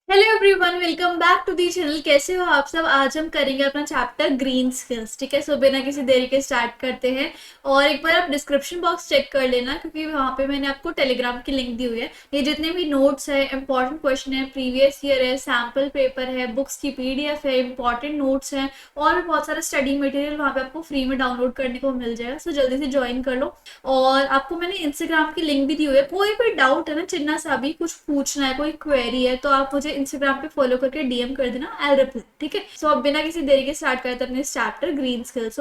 Hello everyone, welcome back to the channel. कैसे हो आप सब? आज हम करेंगे अपना चैप्टर ग्रीन स्किल्स। ठीक है, सो बिना किसी देरी के स्टार्ट करते हैं। और एक बार आप डिस्क्रिप्शन बॉक्स चेक कर लेना, क्योंकि वहाँ पे मैंने आपको टेलीग्राम की लिंक दी हुई है। ये जितने भी नोट्स है, इंपॉर्टेंट क्वेश्चन है, प्रीवियस ईयर है, सैम्पल पेपर है, बुक्स की पीडीएफ है, इंपॉर्टेंट नोट्स हैं और भी बहुत सारा स्टडी मटेरियल वहाँ पे आपको फ्री में डाउनलोड करने को मिल जाएगा। सो जल्दी से ज्वाइन कर लो। और आपको मैंने इंस्टाग्राम की लिंक भी दी हुई है। कोई भी डाउट है ना, चिन्ना सा भी कुछ पूछना है, कोई क्वेरी है, तो आप मुझे इंस्टाग्राम पे फॉलो करके डीएम कर देना, आई रिप्लाई। ठीक है, सो अब बिना किसी देरी के स्टार्ट करते हैं अपने चैप्टर ग्रीन स्किल्स।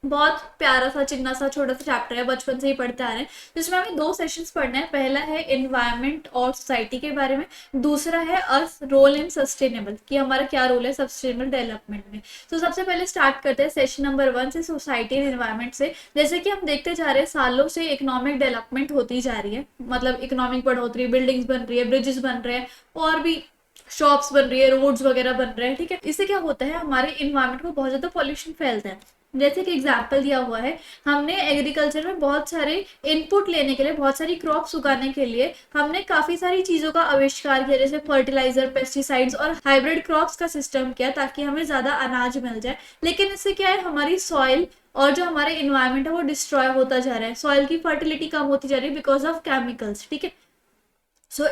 बहुत प्यारा सा चिन्ना सा छोटा सा चैप्टर है, बचपन से ही पढ़ते आ रहे हैं, जिसमें हमें दो सेशंस पढ़ना है। पहला है एनवायरनमेंट और सोसाइटी के बारे में, दूसरा है अर्थ रोल इन सस्टेनेबल, कि हमारा क्या रोल है सस्टेनेबल डेवलपमेंट में। तो सबसे पहले स्टार्ट करते हैं सेशन नंबर 1 से, सोसाइटी एंड एनवायरनमेंट से। जैसे कि हम देखते जा रहे हैं, सालों से इकोनॉमिक डेवलपमेंट होती जा रही है, मतलब इकोनॉमिक बढ़ोतरी, बिल्डिंग्स बन रही है, ब्रिजेस बन रहे हैं, और भी शॉप्स बन रही है, रोड्स वगैरह बन रहे हैं। ठीक है, इससे क्या होता है, हमारे इन्वायरमेंट को बहुत ज्यादा पॉल्यूशन फैलता है। जैसे कि एग्जाम्पल दिया हुआ है, हमने एग्रीकल्चर में बहुत सारे इनपुट लेने के लिए, बहुत सारी क्रॉप्स उगाने के लिए हमने काफी सारी चीजों का आविष्कार किया, जैसे फर्टिलाइजर, पेस्टिसाइड्स और हाइब्रिड क्रॉप्स का सिस्टम किया, ताकि हमें ज्यादा अनाज मिल जाए। लेकिन इससे क्या है, हमारी सॉइल और जो हमारे इन्वायरमेंट है वो डिस्ट्रॉय होता जा रहा है, सॉइल की फर्टिलिटी कम होती जा रही है बिकॉज ऑफ केमिकल्स। ठीक है,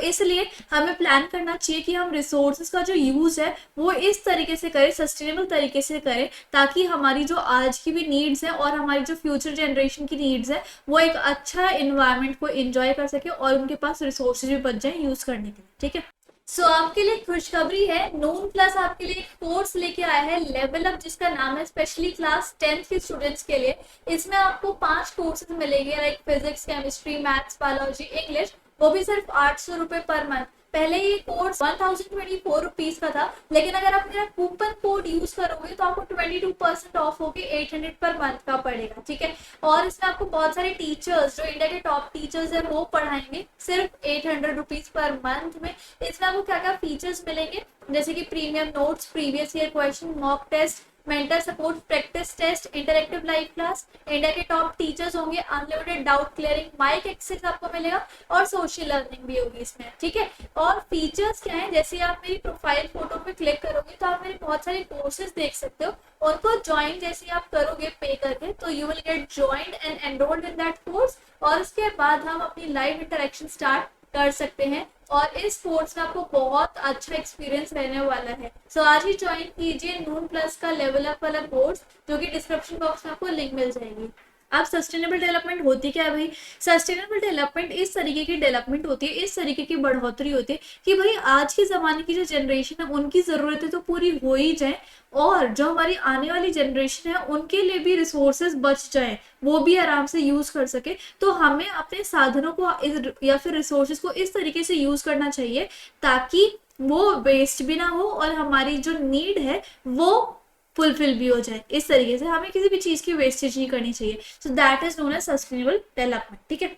इसलिए हमें प्लान करना चाहिए कि हम रिसोर्सेज का जो यूज है वो इस तरीके से करें, सस्टेनेबल तरीके से करें, ताकि हमारी जो आज की भी नीड्स है और हमारी जो फ्यूचर जनरेशन की नीड्स है वो एक अच्छा इन्वायरमेंट को एंजॉय कर सके और उनके पास रिसोर्सेज भी बच जाए यूज करने के लिए। ठीक है, आपके लिए खुशखबरी है, नून प्लस आपके लिए एक कोर्स लेके आया है, लेवल अप, जिसका नाम है स्पेशली क्लास 10th के स्टूडेंट्स के लिए। इसमें आपको 5 कोर्सेज मिलेंगे, like physics, chemistry, maths, biology, English, वो भी सिर्फ 800 रुपए पर मंथ। पहले ये कोर्स 1024 रुपीज का था, लेकिन अगर आप मेरा कूपन कोड यूज करोगे तो आपको 22% ऑफ होके 800 पर मंथ का पड़ेगा। ठीक है, और इसमें आपको बहुत सारे टीचर्स, जो इंडिया के टॉप टीचर्स है, वो पढ़ाएंगे सिर्फ 800 रुपीज पर मंथ में। इसमें आपको क्या क्या फीचर्स मिलेंगे, जैसे कि premium notes, previous year question, mock test, mentor support, practice test, interactive live class, India के टॉप टीचर्स होंगे, unlimited doubt clearing, mic access आपको मिलेगा, और सोशल लर्निंग भी होगी इसमें। ठीक है, और फीचर्स क्या है, जैसे आप मेरी प्रोफाइल फोटो पे क्लिक करोगे तो आप मेरे बहुत सारे कोर्सेज देख सकते हो। उनको ज्वाइन जैसे आप करोगे पे करके, तो you will get joined and enrolled in that course, और उसके बाद हम अपनी लाइव इंटरेक्शन स्टार्ट कर सकते हैं। और इस कोर्स में आपको बहुत अच्छा एक्सपीरियंस रहने वाला है। आज ही ज्वाइन कीजिए नून प्लस का लेवल अप वाला कोर्स, जो कि डिस्क्रिप्शन बॉक्स में आपको लिंक मिल जाएगी। अब सस्टेनेबल डेवलपमेंट होती क्या है भाई? सस्टेनेबल डेवलपमेंट इस तरीके की डेवलपमेंट होती है, इस तरीके की बढ़ोतरी होती है कि भाई आज के ज़माने की जो जनरेशन है उनकी ज़रूरतें तो पूरी हो ही जाए, और जो हमारी आने वाली जनरेशन है उनके लिए भी रिसोर्सेज बच जाए, वो भी आराम से यूज़ कर सके। तो हमें अपने साधनों को या फिर रिसोर्सेज को इस तरीके से यूज़ करना चाहिए ताकि वो वेस्ट भी ना हो और हमारी जो नीड है वो फुलफिल भी हो जाए। इस तरीके से हमें किसी भी चीज़ की वेस्टेज नहीं करनी चाहिए। So that is known as sustainable development. ठीक है,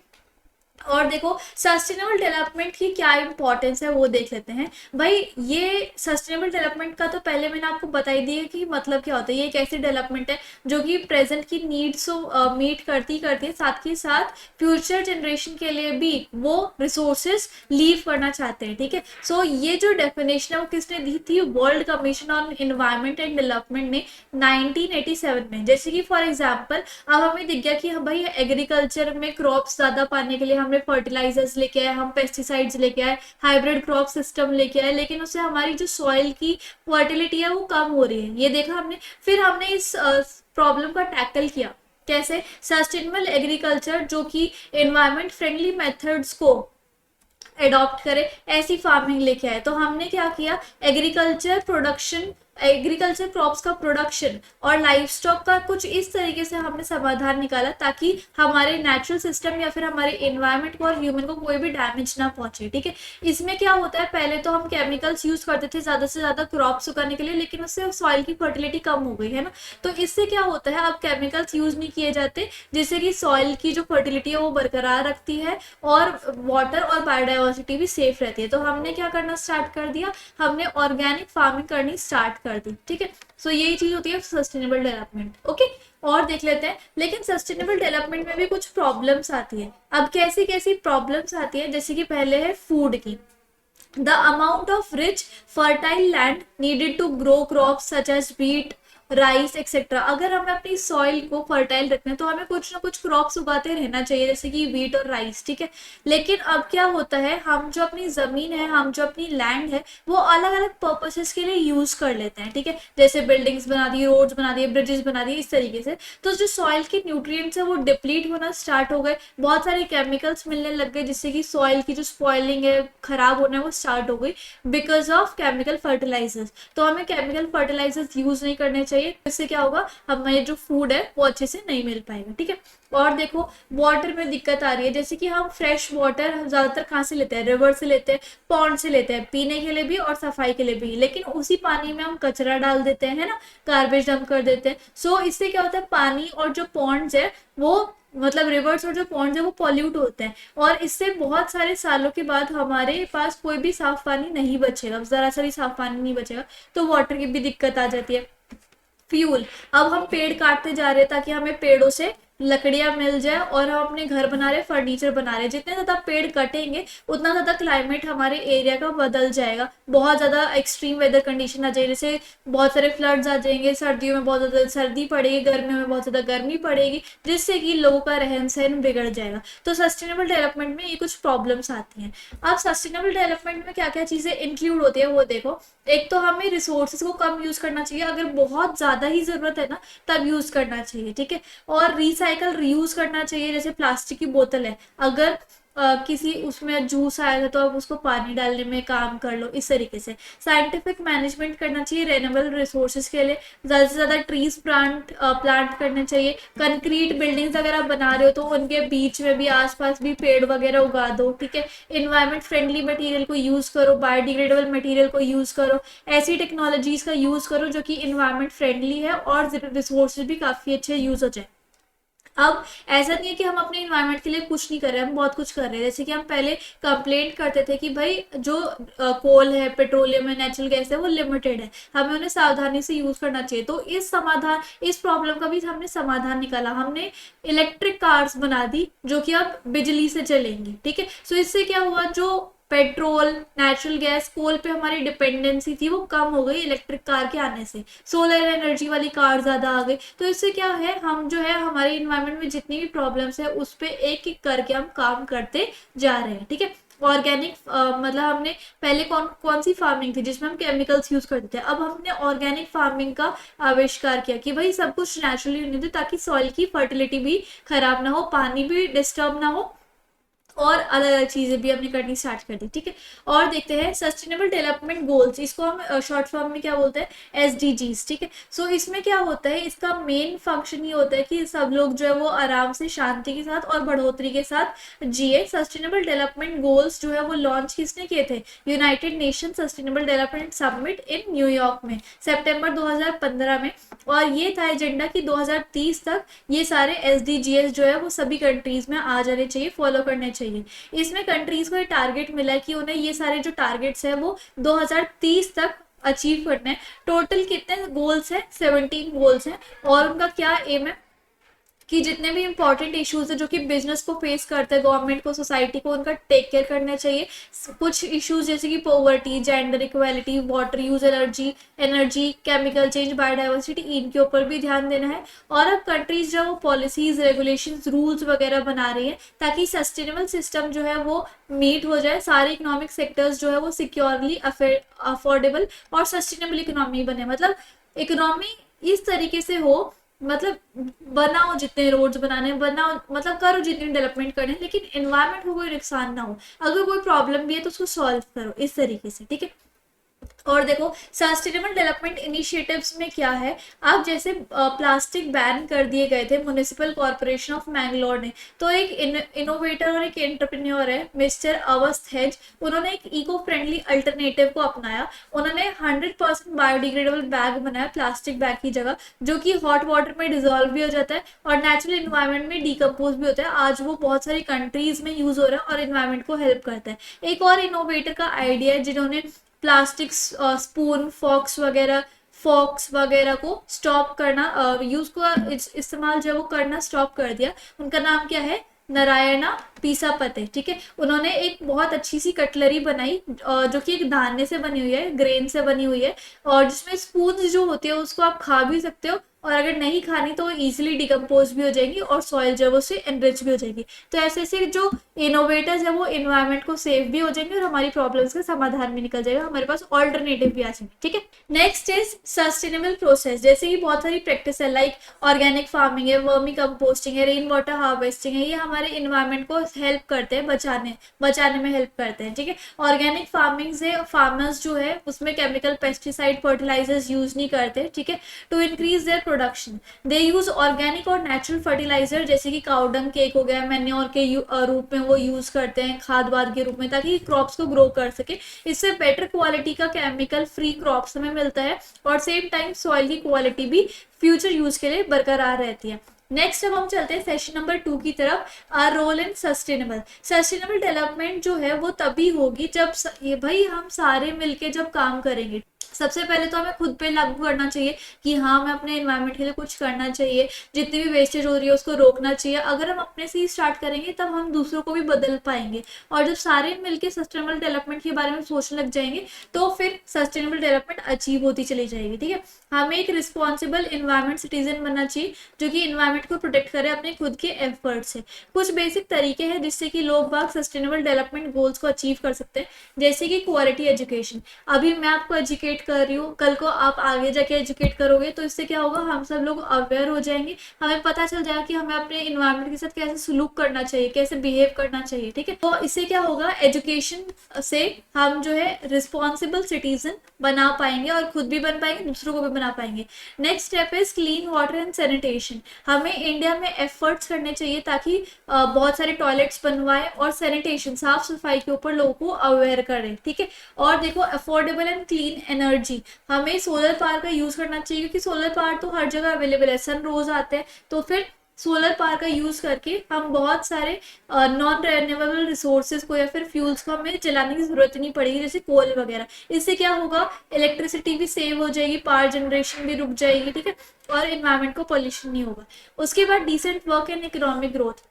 और देखो सस्टेनेबल डेवलपमेंट की क्या इंपॉर्टेंस है वो देख लेते हैं। भाई ये सस्टेनेबल डेवलपमेंट का तो पहले मैंने आपको बता ही दिया कि मतलब क्या होता है। ये एक ऐसी डेवलपमेंट है जो कि प्रेजेंट की नीड्स को मीट करती करती है, साथ ही साथ फ्यूचर जनरेशन के लिए भी वो रिसोर्सेज लीव करना चाहते हैं। ठीक है, ये जो डेफिनेशन है वो किसने दी थी? World commission on environment and development ने 1987 में। जैसे कि फॉर एग्जाम्पल अब हमें दिख गया कि भाई एग्रीकल्चर में क्रॉप्स ज्यादा पाने के लिए हमने फर्टिलाइजर्स लेके आए, हम पेस्टिसाइड्स लेके आए, हाइब्रिड क्रॉप सिस्टम लेके आए, लेकिन उससे हमारी जो सॉइल की फर्टिलिटी है वो कम हो रही है, ये देखा हमने। फिर हमने इस प्रॉब्लम का टैकल किया कैसे? सस्टेनेबल एग्रीकल्चर, जो कि एनवायरमेंट फ्रेंडली मेथड्स को एडॉप्ट करे, ऐसी फार्मिंग लेके आए। तो हमने क्या किया, एग्रीकल्चर प्रोडक्शन, एग्रीकल्चर क्रॉप्स का प्रोडक्शन और लाइफ स्टॉक का कुछ इस तरीके से हमने समाधान निकाला ताकि हमारे नेचुरल सिस्टम या फिर हमारे एनवायरमेंट को और ह्यूमन को कोई भी डैमेज ना पहुंचे। ठीक है, इसमें क्या होता है, पहले तो हम केमिकल्स यूज करते थे ज्यादा से ज्यादा क्रॉप्स उगाने के लिए, लेकिन उससे सॉइल की फर्टिलिटी कम हो गई है ना। तो इससे क्या होता है, अब केमिकल्स यूज नहीं किए जाते, जिससे कि सॉइल की जो फर्टिलिटी है वो बरकरार रखती है और वाटर और बायोडाइवर्सिटी भी सेफ रहती है। तो हमने क्या करना स्टार्ट कर दिया, हमने ऑर्गेनिक फार्मिंग करनी स्टार्ट कर दी। ठीक है, यही चीज होती है सस्टेनेबल डेवलपमेंट। ओके, और देख लेते हैं, लेकिन सस्टेनेबल डेवलपमेंट में भी कुछ प्रॉब्लम्स आती है। अब कैसी कैसी प्रॉब्लम्स आती है, जैसे कि पहले है फूड की। the amount of rich fertile land needed to grow crops such as wheat, rice etcetera. अगर हमें अपनी सॉइल को फर्टाइल रखना है तो हमें कुछ ना कुछ क्रॉप्स उगाते रहना चाहिए, जैसे कि वीट और राइस, ठीक है। लेकिन अब क्या होता है, हम जो अपनी जमीन है, हम जो अपनी लैंड है, वो अलग अलग पर्पसेस के लिए यूज कर लेते हैं, ठीक है। जैसे बिल्डिंग्स बना दी, रोड्स बना दिए, ब्रिजेस बना दिए, इस तरीके से। तो जो सॉइल के न्यूट्रिएंट्स है वो डिप्लीट होना स्टार्ट हो गए, बहुत सारे केमिकल्स मिलने लग गए, जिससे कि सॉइल की जो स्पॉइलिंग है, खराब होना है, वो स्टार्ट हो गई बिकॉज ऑफ केमिकल फर्टिलाइजर्स। तो हमें केमिकल फर्टिलाइजर्स यूज नहीं करने चाहिए, इससे क्या होगा, हमें जो फूड है वो अच्छे से नहीं मिल पाएगा, ठीक है। और देखो वाटर में दिक्कत आ रही है, जैसे कि हम फ्रेश वाटर ज्यादातर कहाँ से लेते हैं, रिवर से लेते हैं, पॉन्ड से लेते हैं, पीने के लिए भी और सफाई के लिए भी। लेकिन उसी पानी में हम कचरा डाल देते हैं, है ना, गार्बेज डंप कर देते हैं। सो इससे क्या होता है, पानी और जो पॉन्ड्स है वो, मतलब रिवर्स और जो पॉन्ड्स है वो पॉल्यूट होते हैं, और इससे बहुत सारे सालों के बाद हमारे पास कोई भी साफ पानी नहीं बचेगा, जरा सा भी साफ पानी नहीं बचेगा, तो वाटर की भी दिक्कत आ जाती है। फ्यूल, अब हम पेड़ काटते जा रहे हैं ताकि हमें पेड़ों से लकड़ियां मिल जाए, और हम अपने घर बना रहे, फर्नीचर बना रहे। जितने ज्यादा पेड़ कटेंगे उतना ज्यादा क्लाइमेट हमारे एरिया का बदल जाएगा, बहुत ज्यादा एक्सट्रीम वेदर कंडीशन आ जाएगी, जैसे बहुत सारे फ्लड्स आ जाएंगे, सर्दियों में बहुत ज्यादा सर्दी पड़ेगी, गर्मियों में बहुत ज्यादा गर्मी पड़ेगी, जिससे कि लोगों का रहन सहन बिगड़ जाएगा। तो सस्टेनेबल डेवलपमेंट में ये कुछ प्रॉब्लम्स आती हैं। अब सस्टेनेबल डेवलपमेंट में क्या क्या चीजें इंक्लूड होती है वो देखो। एक तो हमें रिसोर्सेज को कम यूज करना चाहिए, अगर बहुत ज्यादा ही जरूरत है ना तब यूज करना चाहिए, ठीक है। और रिसाइकल रीयूज करना चाहिए, जैसे प्लास्टिक की बोतल है, अगर किसी उसमें जूस आया था तो आप उसको पानी डालने में काम कर लो, इस तरीके से। साइंटिफिक मैनेजमेंट करना चाहिए रेन्यूएबल रिसोर्सेज के लिए, ज़्यादा से ज़्यादा ट्रीज प्लांट करने चाहिए। कंक्रीट बिल्डिंग्स अगर आप बना रहे हो तो उनके बीच में भी, आसपास भी पेड़ वगैरह उगा दो, ठीक है। इन्वायरमेंट फ्रेंडली मटेरियल को यूज करो, बायोडिग्रेडेबल मटेरियल को यूज करो, ऐसी टेक्नोलॉजीज का यूज करो जो कि इन्वायरमेंट फ्रेंडली है और रिसोर्सेज भी काफी अच्छे यूज हो जाए। अब ऐसा नहीं है कि हम अपने इन्वायरमेंट के लिए कुछ नहीं कर रहे हैं, हम बहुत कुछ कर रहे हैं। जैसे कि हम पहले कंप्लेंट करते थे कि भाई जो कोल है, पेट्रोलियम है, नेचुरल गैस है, वो लिमिटेड है, हमें उन्हें सावधानी से यूज करना चाहिए। तो इस प्रॉब्लम का भी हमने समाधान निकाला, हमने इलेक्ट्रिक कार्स बना दी जो कि अब बिजली से चलेंगी, ठीक है। सो इससे क्या हुआ, जो पेट्रोल, नेचुरल गैस, कोल पे हमारी डिपेंडेंसी थी वो कम हो गई इलेक्ट्रिक कार के आने से, सोलर एनर्जी वाली कार ज्यादा आ गई। तो इससे क्या है, हम जो है हमारे इन्वायरमेंट में जितनी भी प्रॉब्लम्स है उस पे एक एक करके हम काम करते जा रहे हैं, ठीक है। ऑर्गेनिक मतलब हमने पहले कौन कौन सी फार्मिंग थी जिसमें हम केमिकल्स यूज करते थे, अब हमने ऑर्गेनिक फार्मिंग का आविष्कार किया कि भाई सब कुछ नेचुरली होने दे, ताकि सॉइल की फर्टिलिटी भी खराब ना हो, पानी भी डिस्टर्ब ना हो, और अलग अलग चीजें भी हमने करनी स्टार्ट कर दी, ठीक है। और देखते हैं सस्टेनेबल डेवलपमेंट गोल्स, इसको हम शॉर्ट फॉर्म में क्या बोलते हैं, SDGs, ठीक है। सो इसमें क्या होता है, इसका मेन फंक्शन ये होता है कि सब लोग जो है वो आराम से, शांति के साथ और बढ़ोतरी के साथ जिए। सस्टेनेबल डेवलपमेंट गोल्स जो है वो लॉन्च किसने किए थे, United nation sustainable development summit in New York में सितंबर 2015 में। और ये था एजेंडा कि 2030 तक ये सारे SDGs जो है वो सभी कंट्रीज में आ जाने चाहिए, फॉलो करने चाहिए। इसमें कंट्रीज को ये टारगेट मिला है कि उन्हें ये सारे जो टारगेट्स है वो 2030 तक अचीव करने हैं। टोटल कितने गोल्स हैं, 17 गोल्स हैं, और उनका क्या एम है कि जितने भी इंपॉर्टेंट इश्यूज है जो कि बिजनेस को फेस करते हैं, गवर्नमेंट को, सोसाइटी को, उनका टेक केयर करना चाहिए। कुछ इश्यूज जैसे कि poverty, gender equality, water use, energy, chemical change, biodiversity, इनके ऊपर भी ध्यान देना है। और अब कंट्रीज जो वो पॉलिसीज, रेगुलेशंस, रूल्स वगैरह बना रही है ताकि सस्टेनेबल सिस्टम जो है वो मीट हो जाए, सारे इकोनॉमिक सेक्टर्स जो है वो सिक्योरली, अफोर्डेबल और सस्टेनेबल इकोनॉमी बने। मतलब इकोनॉमी इस तरीके से हो, मतलब बनाओ जितने रोड्स बनाने, बनाओ मतलब करो जितनी डेवलपमेंट करनी है, लेकिन एनवायरनमेंट को कोई नुकसान ना हो। अगर कोई प्रॉब्लम भी है तो उसको सॉल्व करो, इस तरीके से, ठीक है। और देखो सस्टेनेबल डेवलपमेंट इनिशिएटिव्स में क्या है, अब जैसे प्लास्टिक बैन कर दिए गए थे म्युनिसिपल कॉर्पोरेशन ऑफ मैंगलोर ने, तो एक इनोवेटर और एक एंटरप्रेन्योर है मिस्टर अवस्थ हेज, उन्होंने एक इको फ्रेंडली अल्टरनेटिव को अपनाया। उन्होंने 100% बायोडिग्रेडेबल बैग बनाया प्लास्टिक बैग की जगह, जो कि हॉट वाटर में डिजोल्व भी हो जाता है और नेचुरल इन्वायरमेंट में डिकम्पोज भी होता है। आज वो बहुत सारी कंट्रीज में यूज हो रहा है और इन्वायरमेंट को हेल्प करता है। एक और इनोवेटर का आइडिया है जिन्होंने प्लास्टिक स्पून, फॉक्स वगैरह को स्टॉप करना, यूज को इस्तेमाल जब वो करना स्टॉप कर दिया, उनका नाम क्या है, नारायणा पीसापते, ठीक है। उन्होंने एक बहुत अच्छी सी कटलरी बनाई जो कि एक धान्य से बनी हुई है, ग्रेन से बनी हुई है, और जिसमें स्पून जो होती है उसको आप खा भी सकते हो, और अगर नहीं खानी तो इजीली डिकम्पोज भी हो जाएंगी और सॉइल जो है वो से एनरिच भी हो जाएगी। तो ऐसे ऐसे जो इनोवेटर्स है वो इन्वायरमेंट को सेव भी हो जाएंगे और हमारी प्रॉब्लम्स का समाधान भी निकल जाएगा, हमारे पास ऑल्टरनेटिव भी आ जाएंगे, ठीक है। Next is sustainable process. जैसे कि बहुत सारी प्रैक्टिस है, लाइक ऑर्गेनिक फार्मिंग है, वर्मी कंपोस्टिंग है, रेन वाटर हार्वेस्टिंग है, ये हमारे इन्वायरमेंट को हेल्प करते हैं, बचाने में हेल्प करते हैं, ठीक है। ऑर्गेनिक फार्मिंग से फार्मर्स जो है उसमें केमिकल पेस्टिसाइड फर्टिलाइजर्स यूज नहीं करते, ठीक है। To increase their production they use organic और नेचुरल फर्टिलाइजर, जैसे कि काउडंग केक हो गया, मैन्योर के रूप में वो यूज करते हैं, खाद वाद के रूप में, ताकि क्रॉप्स को ग्रो कर सके। इससे बेटर क्वालिटी का केमिकल फ्री क्रॉप्स हमें मिलता है और सेम टाइम सॉइल की क्वालिटी भी फ्यूचर यूज के लिए बरकरार रहती है। नेक्स्ट अब हम चलते हैं सेशन नंबर 2 की तरफ, our role in sustainable development जो है वो तभी होगी जब ये भाई हम सारे मिलके जब काम करेंगे। सबसे पहले तो हमें खुद पे लागू करना चाहिए कि हाँ हमें अपने एनवायरनमेंट के लिए कुछ करना चाहिए, जितनी भी वेस्टेज हो रही है उसको रोकना चाहिए। अगर हम अपने से ही स्टार्ट करेंगे तब हम दूसरों को भी बदल पाएंगे, और जब सारे मिलके सस्टेनेबल डेवलपमेंट के बारे में सोचने लग जाएंगे तो फिर सस्टेनेबल डेवलपमेंट अचीव होती चली जाएगी, ठीक है। हमें एक रिस्पॉन्सिबल इन्वायरमेंट सिटीजन बनना चाहिए जो कि इन्वायरमेंट को प्रोटेक्ट करे अपने खुद के एफर्ट से। कुछ बेसिक तरीके हैं जिससे कि लोग बाग सस्टेनेबल डेवलपमेंट गोल्स को अचीव कर सकते हैं, जैसे कि क्वालिटी एजुकेशन। अभी मैं आपको एजुकेट कर रही हूँ, कल को आप आगे जाके एजुकेट करोगे तो इससे क्या होगा, हम सब लोग अवेयर हो जाएंगे, हमें पता चल जाएगा कि हमें अपने इन्वायरमेंट के साथ कैसे सलूक करना चाहिए, कैसे बिहेव करना चाहिए, ठीक है। तो इससे क्या होगा, एजुकेशन से हम जो है रिस्पॉन्सिबल सिटीजन बना पाएंगे और खुद भी बन पाएंगे, दूसरों को भी बना पाएंगे। Next step is clean water and sanitation. हमें इंडिया में एफर्ट्स करने चाहिए ताकि बहुत सारे टॉयलेट्स बनवाए और सैनिटेशन साफ सफाई के ऊपर लोगों को अवेयर करें, ठीक है। और देखो अफोर्डेबल एंड क्लीन एनर्जी, हमें सोलर पावर का यूज करना चाहिए, क्योंकि सोलर पावर तो हर जगह अवेलेबल है, सन रोज आते हैं, तो फिर सोलर पावर का यूज करके हम बहुत सारे नॉन रिन्यूएबल रिसोर्सेज को या फिर फ्यूल्स को हमें जलाने की जरूरत नहीं पड़ेगी, जैसे कोल वगैरह। इससे क्या होगा, इलेक्ट्रिसिटी भी सेव हो जाएगी, पावर जनरेशन भी रुक जाएगी, ठीक है, और इन्वायरमेंट को पॉल्यूशन नहीं होगा। उसके बाद decent work and economic growth,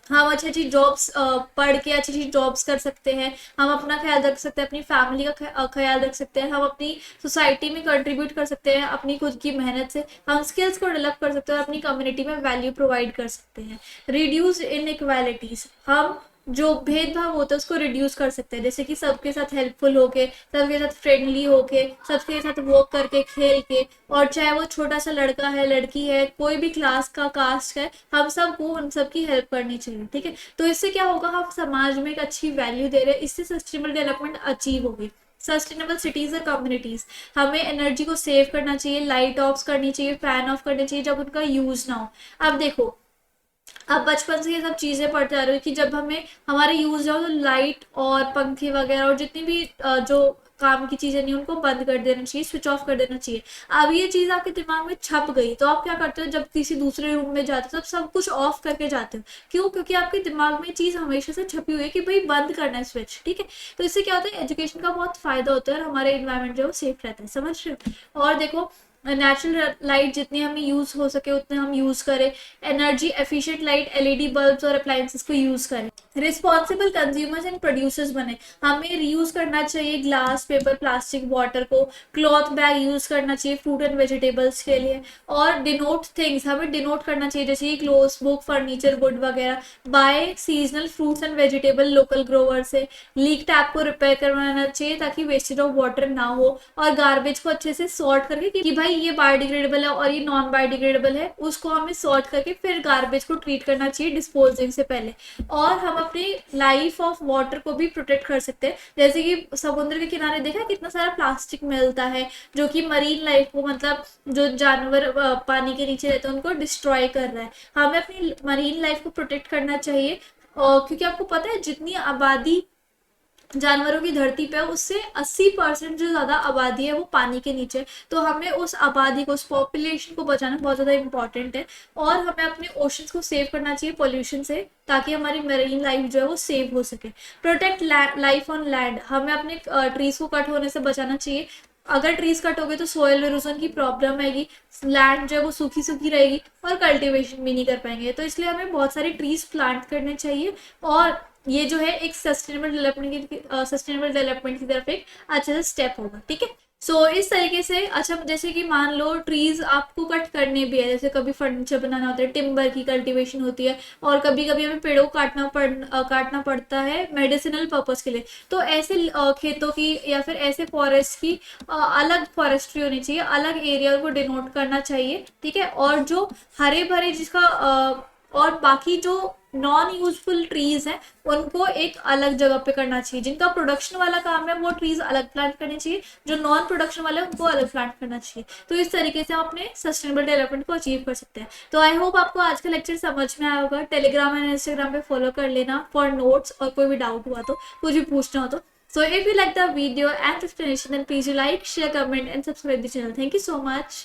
हम अच्छी अच्छी जॉब्स पढ़ के अच्छी अच्छी जॉब्स कर सकते हैं, हम अपना ख्याल रख सकते हैं, अपनी फैमिली का ख्याल रख सकते हैं, हम अपनी सोसाइटी में कंट्रीब्यूट कर सकते हैं, अपनी खुद की मेहनत से हम स्किल्स को डेवलप कर सकते हैं और अपनी कम्युनिटी में वैल्यू प्रोवाइड कर सकते हैं। रिड्यूस इनइक्वालिटीज, हम जो भेदभाव होता है उसको रिड्यूस कर सकते हैं, जैसे कि सबके साथ हेल्पफुल होके, सबके साथ फ्रेंडली होके, सबके साथ वर्क करके, खेल के, और चाहे वो छोटा सा लड़का है, लड़की है, कोई भी क्लास का, कास्ट है, हम सबको उन सबकी हेल्प करनी चाहिए, ठीक है। तो इससे क्या होगा, हम समाज में एक अच्छी वैल्यू दे रहे हैं, इससे सस्टेनेबल डेवलपमेंट अचीव होगी। सस्टेनेबल सिटीज और कम्युनिटीज, हमें एनर्जी को सेव करना चाहिए, लाइट ऑफ करनी चाहिए, फैन ऑफ करनी चाहिए जब उनका यूज ना हो। अब देखो, अब बचपन से ये सब चीजें पढ़ते आ रहे हो कि जब हमें हमारे यूज हो तो लाइट और पंखे वगैरह और जितनी भी जो काम की चीजें नहीं उनको बंद कर देना चाहिए, स्विच ऑफ कर देना चाहिए। अब ये चीज आपके दिमाग में छप गई तो आप क्या करते हो, जब किसी दूसरे रूम में जाते हो तब सब कुछ ऑफ करके जाते हो। क्यों? क्योंकि आपके दिमाग में चीज हमेशा से छपी हुई है कि भाई बंद करना है स्विच, ठीक है। तो इससे क्या होता है, एजुकेशन का बहुत फायदा होता है और हमारे इन्वायरमेंट जो है सेफ रहता है, समझ रहे हो। और देखो, नेचुरल लाइट जितनी हमें यूज हो सके उतने हम यूज करें, energy efficient light, LED bulbs और अप्लायंसेस को यूज करें, रिस्पॉन्सिबल कंज्यूमर्स एंड प्रोड्यूसर्स बने। हमें रीयूज करना चाहिए ग्लास, पेपर, प्लास्टिक, वाटर को, क्लॉथ बैग यूज करना चाहिए फ्रूट एंड वेजिटेबल्स के लिए, और डिनोट थिंग्स, हमें डिनोट करना चाहिए जैसे कि क्लोथ्स, बुक, फर्नीचर, वुड वगैरह। Buy seasonal fruits and vegetable local grower से। लीक टैप को रिपेयर करवाना चाहिए ताकि वेस्टेज ऑफ वाटर ना हो, और गार्बेज को अच्छे से सॉर्ट करके कि भाई ये बायोडिग्रेडेबल है और ये नॉन बायोडिग्रेडेबल है, उसको हमें सॉर्ट करके फिर गार्बेज को ट्रीट करना चाहिए डिस्पोजिंग से पहले। और हम अपनी लाइफ ऑफ वाटर को भी प्रोटेक्ट कर सकते हैं, जैसे कि समुद्र के किनारे देखा कितना सारा प्लास्टिक मिलता है जो कि मरीन लाइफ को, मतलब जो जानवर पानी के नीचे रहते हैं उनको डिस्ट्रॉय कर रहा है। हमें अपनी मरीन लाइफ को प्रोटेक्ट करना चाहिए, क्योंकि आपको पता है जितनी आबादी जानवरों की धरती पे उससे 80% जो ज्यादा आबादी है वो पानी के नीचे, तो हमें उस आबादी को, उस पॉपुलेशन को बचाना बहुत ज्यादा इंपॉर्टेंट है। और हमें अपने ओशंस को सेव करना चाहिए पोल्यूशन से, ताकि हमारी मेरीन लाइफ जो है वो सेव हो सके। प्रोटेक्ट लाइफ ऑन लैंड, हमें अपने ट्रीज को कट होने से बचाना चाहिए, अगर ट्रीज कटोगे तो सोयल इरोजन की प्रॉब्लम आएगी, लैंड जो है वो सूखी सूखी रहेगी और कल्टीवेशन भी नहीं कर पाएंगे। तो इसलिए हमें बहुत सारे ट्रीज प्लांट करने चाहिए और ये जो है एक सस्टेनेबल डेवलपमेंट की तरफ एक अच्छा सा स्टेप होगा, ठीक है। सो इस तरीके से, अच्छा जैसे कि मान लो ट्रीज आपको कट करने भी है, जैसे कभी फर्नीचर बनाना होता है, टिम्बर की कल्टीवेशन होती है, और कभी कभी हमें पेड़ों को काटना पड़ता है मेडिसिनल पर्पस के लिए। तो ऐसे खेतों की या फिर ऐसे फॉरेस्ट की अलग फॉरेस्ट्री होनी चाहिए, अलग एरिया को डिनोट करना चाहिए, ठीक है। और जो हरे भरे जिसका और बाकी जो नॉन यूजफुल ट्रीज हैं उनको एक अलग जगह पे करना चाहिए। जिनका प्रोडक्शन वाला काम है वो ट्रीज अलग प्लांट करनी चाहिए, जो नॉन प्रोडक्शन वाले हैं उनको अलग प्लांट करना चाहिए। तो इस तरीके से हम अपने सस्टेनेबल डेवलपमेंट को अचीव कर सकते हैं। तो आई होप आपको आज का लेक्चर समझ में आया होगा। टेलीग्राम एंड इंस्टाग्राम पे फॉलो कर लेना फॉर नोट्स, और कोई भी डाउट हुआ तो, कुछ भी पूछना हो तो। So if you like the video and explanation, then please like, share, comment and subscribe the channel. Thank you so much.